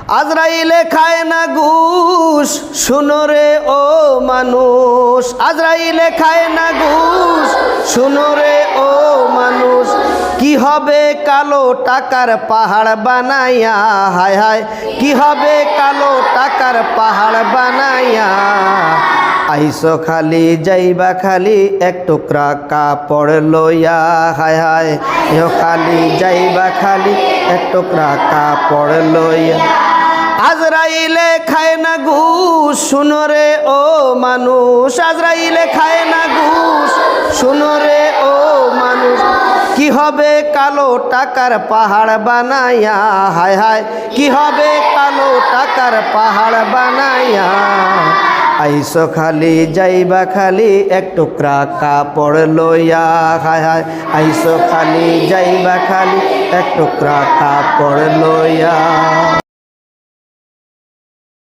আজরাইলে খায় না ঘুষ, শুনো রে ও মানুষ। আজরাইলে খায় না ঘুষ, শুনো রে ও মানুষ। কি হবে কালো টাকার পাহাড় বানাইয়া, হায় হায় কি হবে কালো টাকার পাহাড় বানাইয়া। আইসো খালি যাইবা খালি এক টুকরা কাপড় লইয়া, হায় হায় ইহ খালি যাইবা খালি এক টুকরা কাপড় লইয়া। আজরাইলে খায় না ঘুষ, শুনো রে ও মানুষ। আজরাইলে খায় না ঘুষ, শুনো রে ও মানুষ। কি হবে কালো টাকার পাহাড় বানাইয়া, হায় হায় কি হবে কালো টাকার পাহাড় বানাইয়া। আইসো খালি যাইবা খালি এক টুকরা কাপড় লইয়া, হায় হায় আইসো খালি যাইবা খালি এক টুকরা কাপড় লইয়া।